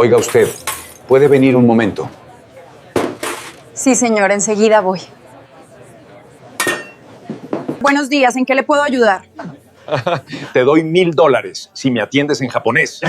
Oiga usted, ¿puede venir un momento? Sí, señor, enseguida voy. Buenos días, ¿en qué le puedo ayudar? Te doy $1000 si me atiendes en japonés.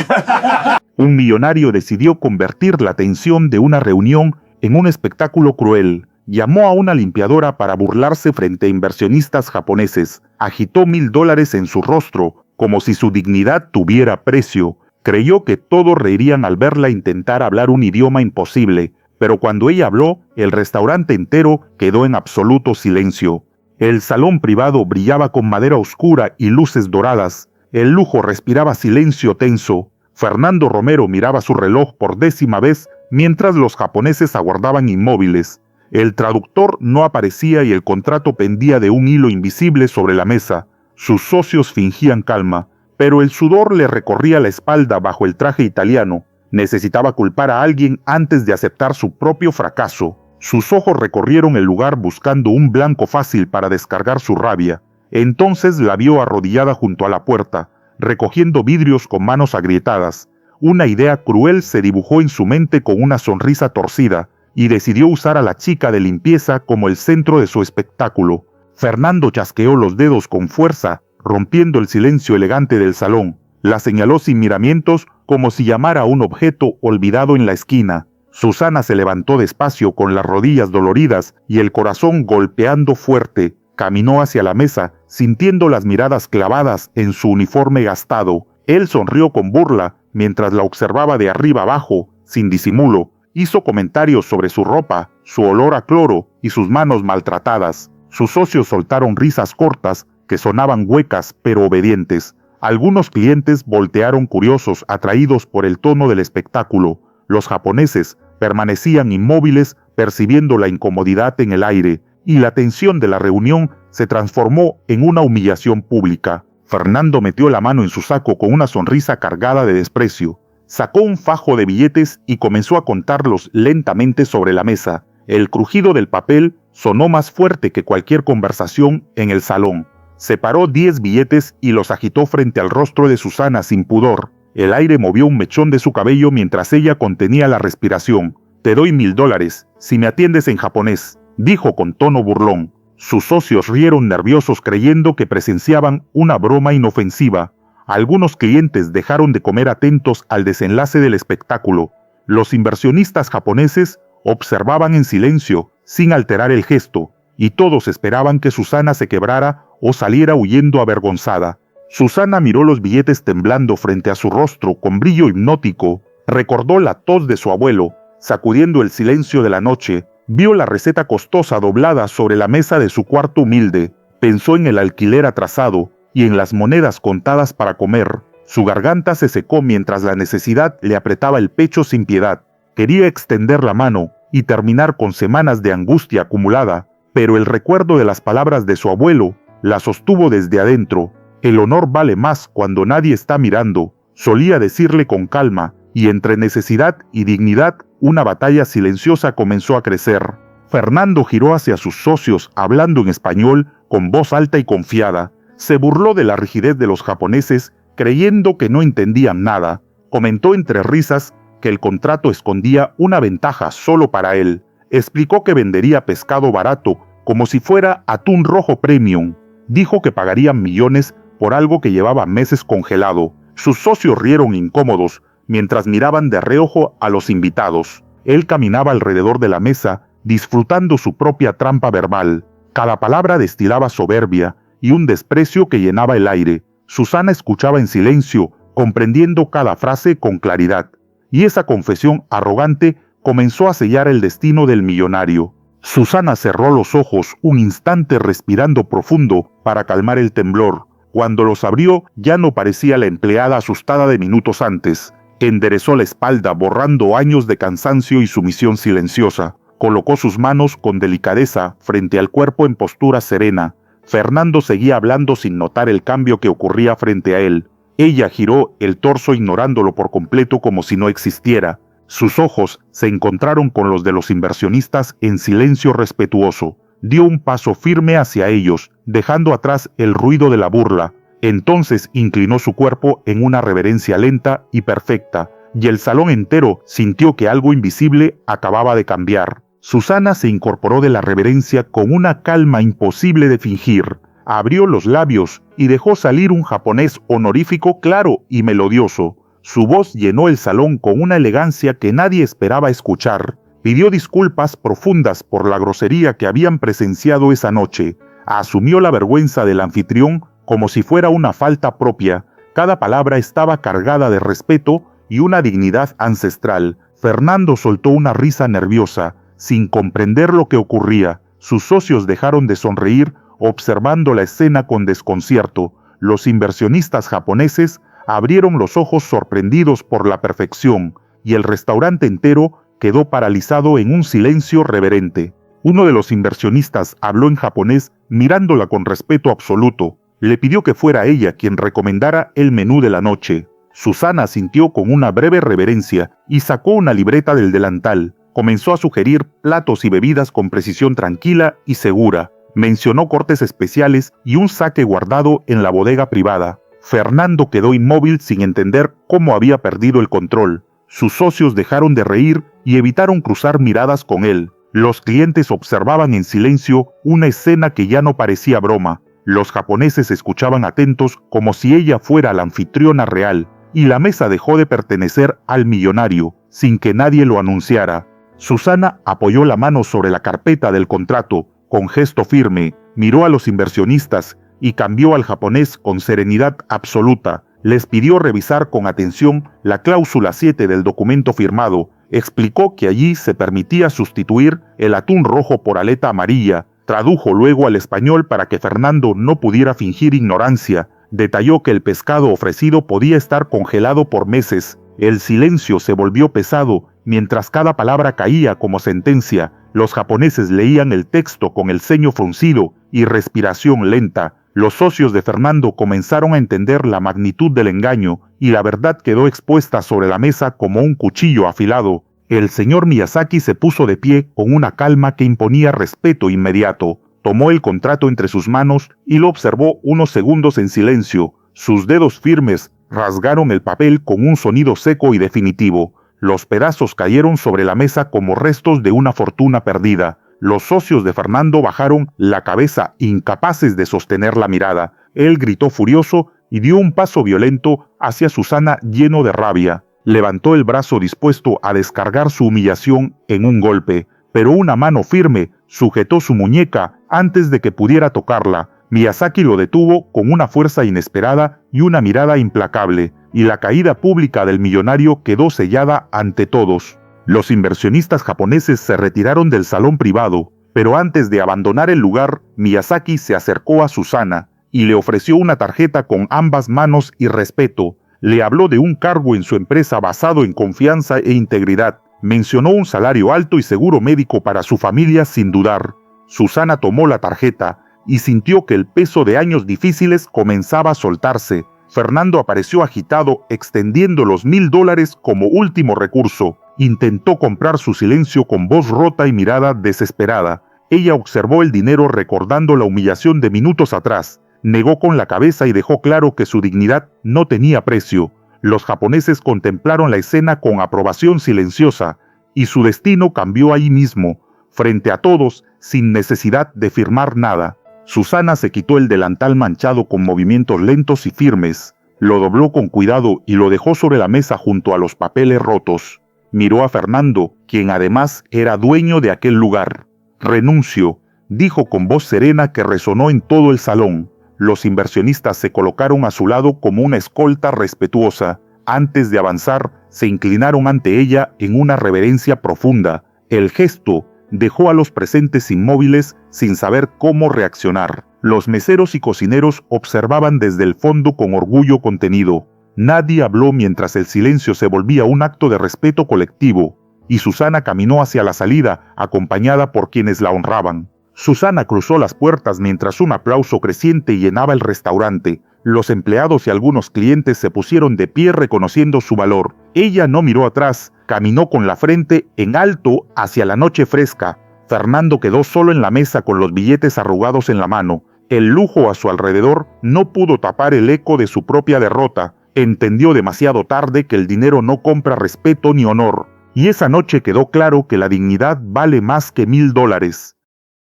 Un millonario decidió convertir la tensión de una reunión en un espectáculo cruel. Llamó a una limpiadora para burlarse frente a inversionistas japoneses. Agitó $1000 en su rostro, como si su dignidad tuviera precio. Creyó que todos reirían al verla intentar hablar un idioma imposible, pero cuando ella habló, el restaurante entero quedó en absoluto silencio. El salón privado brillaba con madera oscura y luces doradas. El lujo respiraba silencio tenso. Fernando Romero miraba su reloj por 10ª vez mientras los japoneses aguardaban inmóviles. El traductor no aparecía y el contrato pendía de un hilo invisible sobre la mesa. Sus socios fingían calma, pero el sudor le recorría la espalda bajo el traje italiano. Necesitaba culpar a alguien antes de aceptar su propio fracaso. Sus ojos recorrieron el lugar buscando un blanco fácil para descargar su rabia. Entonces la vio arrodillada junto a la puerta, recogiendo vidrios con manos agrietadas. Una idea cruel se dibujó en su mente con una sonrisa torcida, y decidió usar a la chica de limpieza como el centro de su espectáculo. Fernando chasqueó los dedos con fuerza, rompiendo el silencio elegante del salón. La señaló sin miramientos, como si llamara a un objeto olvidado en la esquina. Susana se levantó despacio con las rodillas doloridas y el corazón golpeando fuerte. Caminó hacia la mesa, sintiendo las miradas clavadas en su uniforme gastado. Él sonrió con burla, mientras la observaba de arriba abajo, sin disimulo. Hizo comentarios sobre su ropa, su olor a cloro y sus manos maltratadas. Sus socios soltaron risas cortas, que sonaban huecas pero obedientes. Algunos clientes voltearon curiosos, atraídos por el tono del espectáculo. Los japoneses permanecían inmóviles, percibiendo la incomodidad en el aire, y la tensión de la reunión se transformó en una humillación pública. Fernando metió la mano en su saco con una sonrisa cargada de desprecio. Sacó un fajo de billetes y comenzó a contarlos lentamente sobre la mesa. El crujido del papel sonó más fuerte que cualquier conversación en el salón. Separó 10 billetes y los agitó frente al rostro de Susana sin pudor. El aire movió un mechón de su cabello mientras ella contenía la respiración. «Te doy $1000 si me atiendes en japonés», dijo con tono burlón. Sus socios rieron nerviosos creyendo que presenciaban una broma inofensiva. Algunos clientes dejaron de comer atentos al desenlace del espectáculo. Los inversionistas japoneses observaban en silencio, sin alterar el gesto, y todos esperaban que Susana se quebrara o saliera huyendo avergonzada. Susana miró los billetes temblando frente a su rostro con brillo hipnótico. Recordó la tos de su abuelo, sacudiendo el silencio de la noche. Vio la receta costosa doblada sobre la mesa de su cuarto humilde. Pensó en el alquiler atrasado y en las monedas contadas para comer. Su garganta se secó mientras la necesidad le apretaba el pecho sin piedad. Quería extender la mano y terminar con semanas de angustia acumulada, pero el recuerdo de las palabras de su abuelo la sostuvo desde adentro. «El honor vale más cuando nadie está mirando», solía decirle con calma, y entre necesidad y dignidad, una batalla silenciosa comenzó a crecer. Fernando giró hacia sus socios, hablando en español, con voz alta y confiada. Se burló de la rigidez de los japoneses, creyendo que no entendían nada. Comentó entre risas que el contrato escondía una ventaja solo para él. Explicó que vendería pescado barato, como si fuera atún rojo premium. Dijo que pagarían millones por algo que llevaba meses congelado. Sus socios rieron incómodos, mientras miraban de reojo a los invitados. Él caminaba alrededor de la mesa, disfrutando su propia trampa verbal. Cada palabra destilaba soberbia y un desprecio que llenaba el aire. Susana escuchaba en silencio, comprendiendo cada frase con claridad. Y esa confesión arrogante comenzó a sellar el destino del millonario. Susana cerró los ojos un instante respirando profundo para calmar el temblor. Cuando los abrió, ya no parecía la empleada asustada de minutos antes. Enderezó la espalda, borrando años de cansancio y sumisión silenciosa. Colocó sus manos con delicadeza frente al cuerpo en postura serena. Fernando seguía hablando sin notar el cambio que ocurría frente a él. Ella giró el torso ignorándolo por completo como si no existiera. Sus ojos se encontraron con los de los inversionistas en silencio respetuoso. Dio un paso firme hacia ellos, dejando atrás el ruido de la burla. Entonces inclinó su cuerpo en una reverencia lenta y perfecta, y el salón entero sintió que algo invisible acababa de cambiar. Susana se incorporó de la reverencia con una calma imposible de fingir. Abrió los labios y dejó salir un japonés honorífico claro y melodioso. Su voz llenó el salón con una elegancia que nadie esperaba escuchar. Pidió disculpas profundas por la grosería que habían presenciado esa noche. Asumió la vergüenza del anfitrión como si fuera una falta propia. Cada palabra estaba cargada de respeto y una dignidad ancestral. Fernando soltó una risa nerviosa, sin comprender lo que ocurría. Sus socios dejaron de sonreír, observando la escena con desconcierto. Los inversionistas japoneses abrieron los ojos sorprendidos por la perfección, y el restaurante entero quedó paralizado en un silencio reverente. Uno de los inversionistas habló en japonés mirándola con respeto absoluto. Le pidió que fuera ella quien recomendara el menú de la noche. Susana asintió con una breve reverencia y sacó una libreta del delantal. Comenzó a sugerir platos y bebidas con precisión tranquila y segura. Mencionó cortes especiales y un sake guardado en la bodega privada. Fernando quedó inmóvil sin entender cómo había perdido el control. Sus socios dejaron de reír y evitaron cruzar miradas con él. Los clientes observaban en silencio una escena que ya no parecía broma. Los japoneses escuchaban atentos como si ella fuera la anfitriona real, y la mesa dejó de pertenecer al millonario, sin que nadie lo anunciara. Susana apoyó la mano sobre la carpeta del contrato, con gesto firme, miró a los inversionistas y cambió al japonés con serenidad absoluta. Les pidió revisar con atención la cláusula 7 del documento firmado. Explicó que allí se permitía sustituir el atún rojo por aleta amarilla. Tradujo luego al español para que Fernando no pudiera fingir ignorancia. Detalló que el pescado ofrecido podía estar congelado por meses. El silencio se volvió pesado mientras cada palabra caía como sentencia. Los japoneses leían el texto con el ceño fruncido y respiración lenta. Los socios de Fernando comenzaron a entender la magnitud del engaño y la verdad quedó expuesta sobre la mesa como un cuchillo afilado. El señor Miyazaki se puso de pie con una calma que imponía respeto inmediato. Tomó el contrato entre sus manos y lo observó unos segundos en silencio. Sus dedos firmes rasgaron el papel con un sonido seco y definitivo. Los pedazos cayeron sobre la mesa como restos de una fortuna perdida. Los socios de Fernando bajaron la cabeza, incapaces de sostener la mirada. Él gritó furioso y dio un paso violento hacia Susana lleno de rabia. Levantó el brazo dispuesto a descargar su humillación en un golpe, pero una mano firme sujetó su muñeca antes de que pudiera tocarla. Miyazaki lo detuvo con una fuerza inesperada y una mirada implacable, y la caída pública del millonario quedó sellada ante todos. Los inversionistas japoneses se retiraron del salón privado, pero antes de abandonar el lugar, Miyazaki se acercó a Susana y le ofreció una tarjeta con ambas manos y respeto. Le habló de un cargo en su empresa basado en confianza e integridad. Mencionó un salario alto y seguro médico para su familia sin dudar. Susana tomó la tarjeta y sintió que el peso de años difíciles comenzaba a soltarse. Fernando apareció agitado, extendiendo los $1000 como último recurso. Intentó comprar su silencio con voz rota y mirada desesperada. Ella observó el dinero recordando la humillación de minutos atrás. Negó con la cabeza y dejó claro que su dignidad no tenía precio. Los japoneses contemplaron la escena con aprobación silenciosa, y su destino cambió ahí mismo, frente a todos, sin necesidad de firmar nada. Susana se quitó el delantal manchado con movimientos lentos y firmes. Lo dobló con cuidado y lo dejó sobre la mesa junto a los papeles rotos. Miró a Fernando, quien además era dueño de aquel lugar. «Renuncio», dijo con voz serena que resonó en todo el salón. Los inversionistas se colocaron a su lado como una escolta respetuosa. Antes de avanzar, se inclinaron ante ella en una reverencia profunda. El gesto dejó a los presentes inmóviles sin saber cómo reaccionar. Los meseros y cocineros observaban desde el fondo con orgullo contenido. Nadie habló mientras el silencio se volvía un acto de respeto colectivo, y Susana caminó hacia la salida, acompañada por quienes la honraban. Susana cruzó las puertas mientras un aplauso creciente llenaba el restaurante. Los empleados y algunos clientes se pusieron de pie reconociendo su valor. Ella no miró atrás, caminó con la frente en alto hacia la noche fresca. Fernando quedó solo en la mesa con los billetes arrugados en la mano. El lujo a su alrededor no pudo tapar el eco de su propia derrota. Entendió demasiado tarde que el dinero no compra respeto ni honor, y esa noche quedó claro que la dignidad vale más que $1000.